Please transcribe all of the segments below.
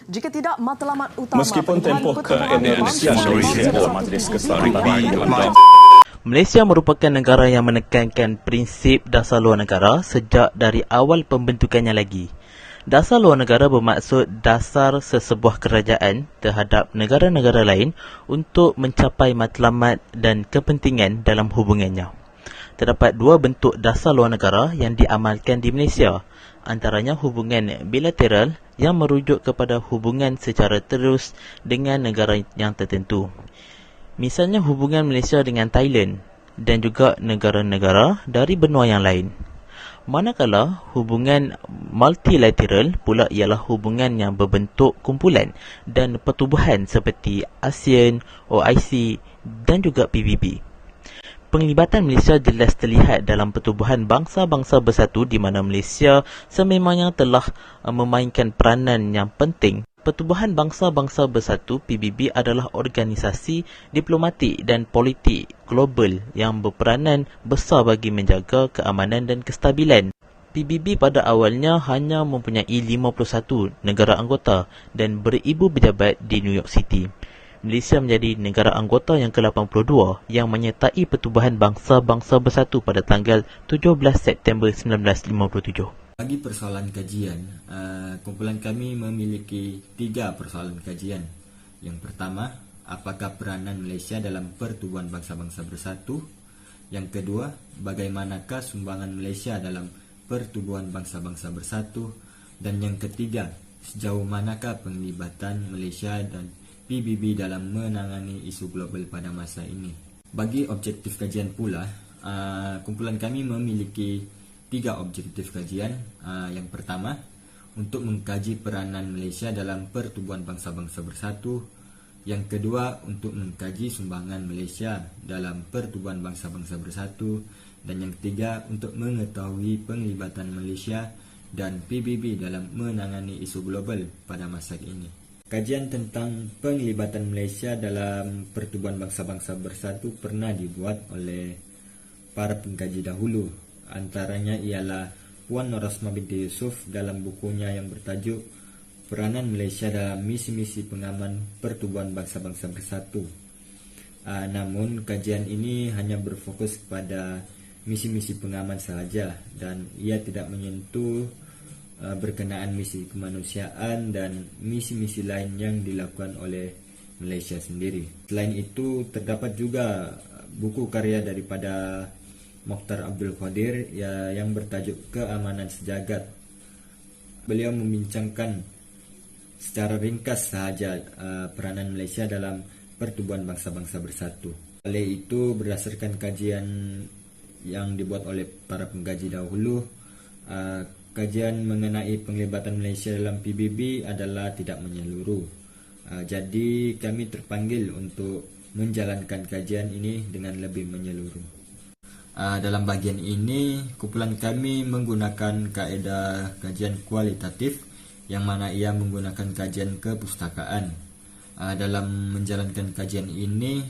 Jika tidak, matlamat utama meskipun tempoh ke Indonesia dalam Majlis Kesatuan Malaysia merupakan negara yang menekankan prinsip dasar luar negara sejak dari awal pembentukannya lagi. Dasar luar negara bermaksud dasar sesebuah kerajaan terhadap negara-negara lain untuk mencapai matlamat dan kepentingan dalam hubungannya. Terdapat dua bentuk dasar luar negara yang diamalkan di Malaysia, antaranya hubungan bilateral yang merujuk kepada hubungan secara terus dengan negara yang tertentu. Misalnya hubungan Malaysia dengan Thailand dan juga negara-negara dari benua yang lain. Manakala hubungan multilateral pula ialah hubungan yang berbentuk kumpulan dan pertubuhan seperti ASEAN, OIC dan juga PBB. Penglibatan Malaysia jelas terlihat dalam pertubuhan bangsa-bangsa bersatu di mana Malaysia sememangnya telah memainkan peranan yang penting. Pertubuhan Bangsa-Bangsa Bersatu PBB adalah organisasi diplomatik dan politik global yang berperanan besar bagi menjaga keamanan dan kestabilan. PBB pada awalnya hanya mempunyai 51 negara anggota dan beribu pejabat di New York City. Malaysia menjadi negara anggota yang ke-82 yang menyertai Pertubuhan Bangsa-Bangsa Bersatu pada tanggal 17 September 1957. Bagi persoalan kajian, kumpulan kami memiliki 3 persoalan kajian. Yang pertama, apakah peranan Malaysia dalam Pertubuhan Bangsa-Bangsa Bersatu? Yang kedua, bagaimanakah sumbangan Malaysia dalam Pertubuhan Bangsa-Bangsa Bersatu? Dan yang ketiga, sejauh manakah penglibatan Malaysia dan PBB dalam menangani isu global pada masa ini? Bagi objektif kajian pula, kumpulan kami memiliki 3 objektif kajian. Yang pertama, untuk mengkaji peranan Malaysia dalam Pertubuhan Bangsa-Bangsa Bersatu. Yang kedua, untuk mengkaji sumbangan Malaysia dalam Pertubuhan Bangsa-Bangsa Bersatu. Dan yang ketiga, untuk mengetahui penglibatan Malaysia dan PBB dalam menangani isu global pada masa ini. Kajian tentang penglibatan Malaysia dalam Pertubuhan Bangsa-Bangsa Bersatu pernah dibuat oleh para pengkaji dahulu. Antaranya ialah Puan Norasma binti Yusof dalam bukunya yang bertajuk Peranan Malaysia dalam Misi-misi Pengaman Pertubuhan Bangsa-Bangsa Bersatu. Namun kajian ini hanya berfokus pada misi-misi pengaman sahaja dan ia tidak menyentuh berkenaan misi kemanusiaan dan misi-misi lain yang dilakukan oleh Malaysia sendiri. Selain itu, terdapat juga buku karya daripada Mokhtar Abdul Qadir yang bertajuk Keamanan Sejagat. Beliau membincangkan secara ringkas sahaja peranan Malaysia dalam Pertubuhan Bangsa-Bangsa Bersatu. Oleh itu, berdasarkan kajian yang dibuat oleh para pengkaji dahulu, kajian mengenai penglibatan Malaysia dalam PBB adalah tidak menyeluruh. Jadi kami terpanggil untuk menjalankan kajian ini dengan lebih menyeluruh. Dalam bagian ini, kumpulan kami menggunakan kaedah kajian kualitatif yang mana ia menggunakan kajian kepustakaan. Dalam menjalankan kajian ini,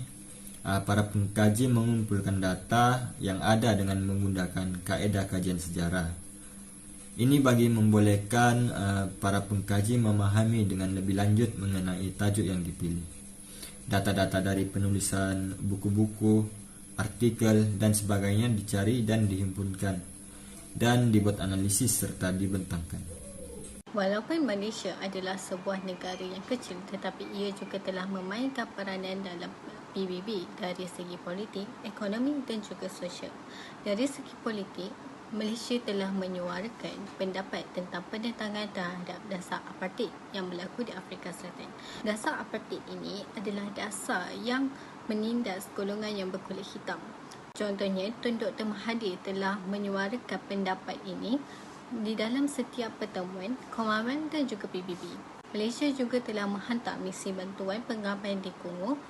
para pengkaji mengumpulkan data yang ada dengan menggunakan kaedah kajian sejarah. Ini bagi membolehkan para pengkaji memahami dengan lebih lanjut mengenai tajuk yang dipilih. Data-data dari penulisan buku-buku, artikel dan sebagainya dicari dan dihimpunkan dan dibuat analisis serta dibentangkan. Walaupun Malaysia adalah sebuah negara yang kecil, tetapi ia juga telah memainkan peranan dalam PBB dari segi politik, ekonomi dan juga sosial. Dari segi politik, Malaysia telah menyuarakan pendapat tentang penentangan terhadap dasar apartheid yang berlaku di Afrika Selatan. Dasar apartheid ini adalah dasar yang menindas golongan yang berkulit hitam. Contohnya, Tun Dr. Mahathir telah menyuarakan pendapat ini di dalam setiap pertemuan Commonwealth dan juga PBB. Malaysia juga telah menghantar misi bantuan pengaman di Kongo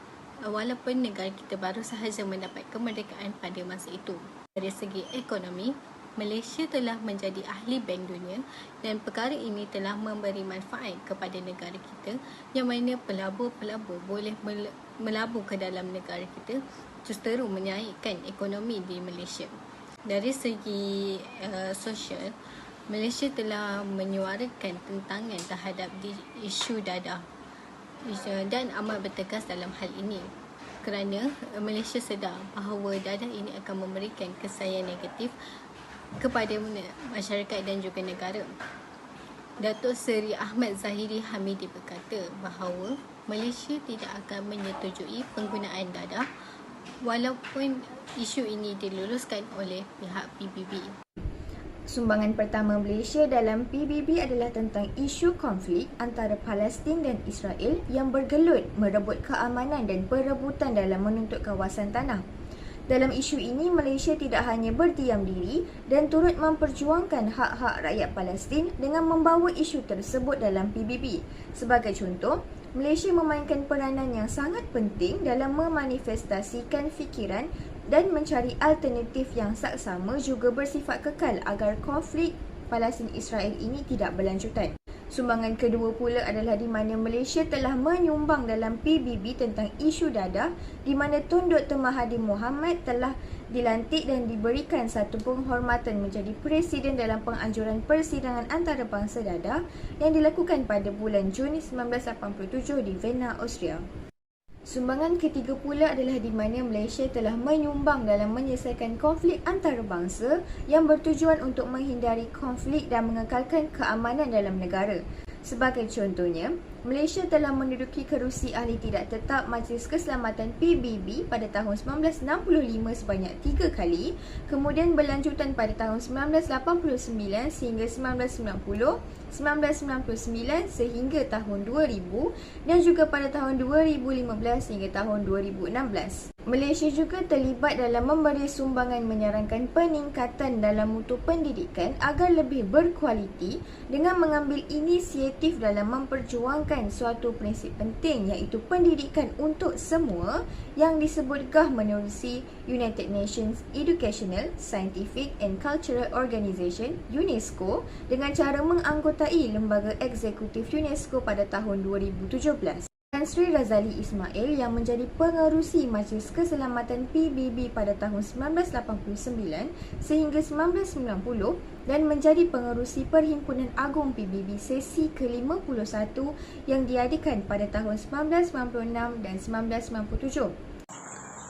walaupun negara kita baru sahaja mendapat kemerdekaan pada masa itu. Dari segi ekonomi, Malaysia telah menjadi ahli Bank Dunia dan perkara ini telah memberi manfaat kepada negara kita yang mana pelabur-pelabur boleh melabur ke dalam negara kita justeru menyaikkan ekonomi di Malaysia. Dari segi sosial, Malaysia telah menyuarakan tentangan terhadap isu dadah dan amat bertegas dalam hal ini kerana Malaysia sedar bahawa dadah ini akan memberikan kesan negatif kepada masyarakat dan juga negara. Datuk Seri Ahmad Zahiri Hamidi berkata bahawa Malaysia tidak akan menyetujui penggunaan dadah walaupun isu ini diluluskan oleh pihak PBB. Sumbangan pertama Malaysia dalam PBB adalah tentang isu konflik antara Palestin dan Israel yang bergelut merebut keamanan dan perebutan dalam menuntut kawasan tanah. Dalam isu ini, Malaysia tidak hanya berdiam diri dan turut memperjuangkan hak-hak rakyat Palestin dengan membawa isu tersebut dalam PBB. Sebagai contoh, Malaysia memainkan peranan yang sangat penting dalam memanifestasikan fikiran dan mencari alternatif yang saksama juga bersifat kekal agar konflik Palestin-Israel ini tidak berlanjutan. Sumbangan kedua pula adalah di mana Malaysia telah menyumbang dalam PBB tentang isu dadah di mana Tun Dr. Mahathir Mohamad telah dilantik dan diberikan satu penghormatan menjadi Presiden dalam penganjuran persidangan antarabangsa dadah yang dilakukan pada bulan Jun 1987 di Vienna, Austria. Sumbangan ketiga pula adalah di mana Malaysia telah menyumbang dalam menyelesaikan konflik antarabangsa yang bertujuan untuk menghindari konflik dan mengekalkan keamanan dalam negara. Sebagai contohnya, Malaysia telah menduduki kerusi ahli tidak tetap Majlis Keselamatan PBB pada tahun 1965 sebanyak 3 kali, kemudian berlanjutan pada tahun 1989 sehingga 1990, 1999 sehingga tahun 2000 dan juga pada tahun 2015 hingga tahun 2016. Malaysia juga terlibat dalam memberi sumbangan menyarankan peningkatan dalam mutu pendidikan agar lebih berkualiti dengan mengambil inisiatif dalam memperjuangkan suatu prinsip penting iaitu pendidikan untuk semua yang disebut GAH menerusi United Nations Educational, Scientific and Cultural Organization UNESCO dengan cara menganggotai lembaga eksekutif UNESCO pada tahun 2017. Tan Sri Razali Ismail yang menjadi pengerusi Majlis Keselamatan PBB pada tahun 1989 sehingga 1990 dan menjadi pengerusi Perhimpunan Agung PBB sesi ke-51 yang diadakan pada tahun 1996 dan 1997.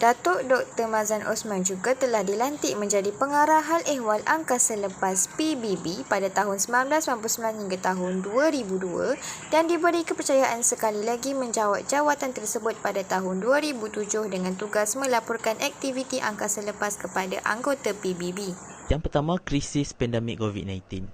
Datuk Dr. Mazlan Osman juga telah dilantik menjadi pengarah hal ehwal angkasa lepas PBB pada tahun 1999 hingga tahun 2002 dan diberi kepercayaan sekali lagi menjawat jawatan tersebut pada tahun 2007 dengan tugas melaporkan aktiviti angkasa lepas kepada anggota PBB. Yang pertama, krisis pandemik COVID-19.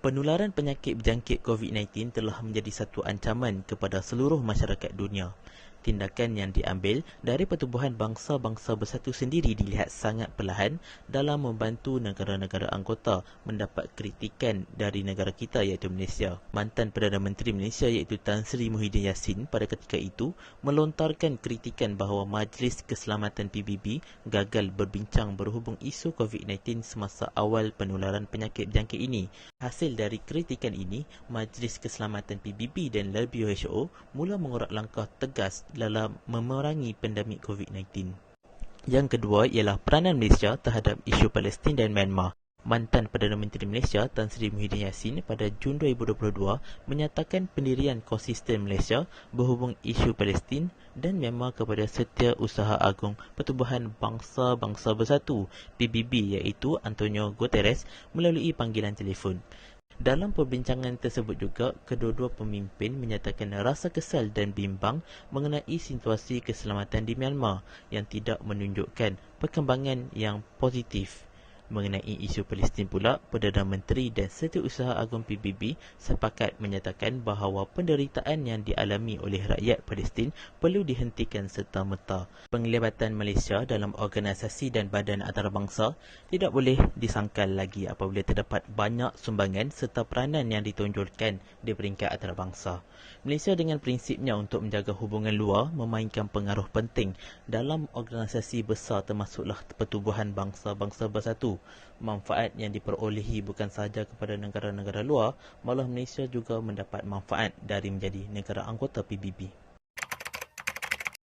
Penularan penyakit berjangkit COVID-19 telah menjadi satu ancaman kepada seluruh masyarakat dunia. Tindakan yang diambil dari Pertubuhan Bangsa-Bangsa Bersatu sendiri dilihat sangat perlahan dalam membantu negara-negara anggota mendapat kritikan dari negara kita iaitu Malaysia. Mantan Perdana Menteri Malaysia iaitu Tan Sri Muhyiddin Yassin pada ketika itu melontarkan kritikan bahawa Majlis Keselamatan PBB gagal berbincang berhubung isu COVID-19 semasa awal penularan penyakit berjangkit ini. Hasil dari kritikan ini, Majlis Keselamatan PBB dan WHO mula mengurat langkah tegas dalam memerangi pandemik COVID-19. Yang kedua ialah peranan Malaysia terhadap isu Palestin dan Myanmar. Mantan Perdana Menteri Malaysia Tan Sri Muhyiddin Yassin pada Jun 2022 menyatakan pendirian konsisten Malaysia berhubung isu Palestin dan Myanmar kepada Setiausaha Agung Pertubuhan Bangsa-Bangsa Bersatu PBB iaitu Antonio Guterres melalui panggilan telefon. Dalam perbincangan tersebut juga, kedua-dua pemimpin menyatakan rasa kesal dan bimbang mengenai situasi keselamatan di Myanmar yang tidak menunjukkan perkembangan yang positif. Mengenai isu Palestin pula, Perdana Menteri dan Setiausaha Agung PBB sepakat menyatakan bahawa penderitaan yang dialami oleh rakyat Palestin perlu dihentikan serta-merta. Penglibatan Malaysia dalam organisasi dan badan antarabangsa tidak boleh disangkal lagi apabila terdapat banyak sumbangan serta peranan yang ditonjolkan di peringkat antarabangsa. Malaysia dengan prinsipnya untuk menjaga hubungan luar memainkan pengaruh penting dalam organisasi besar termasuklah Pertubuhan Bangsa-Bangsa Bersatu. Manfaat yang diperolehi bukan sahaja kepada negara-negara luar, malah Malaysia juga mendapat manfaat dari menjadi negara anggota PBB.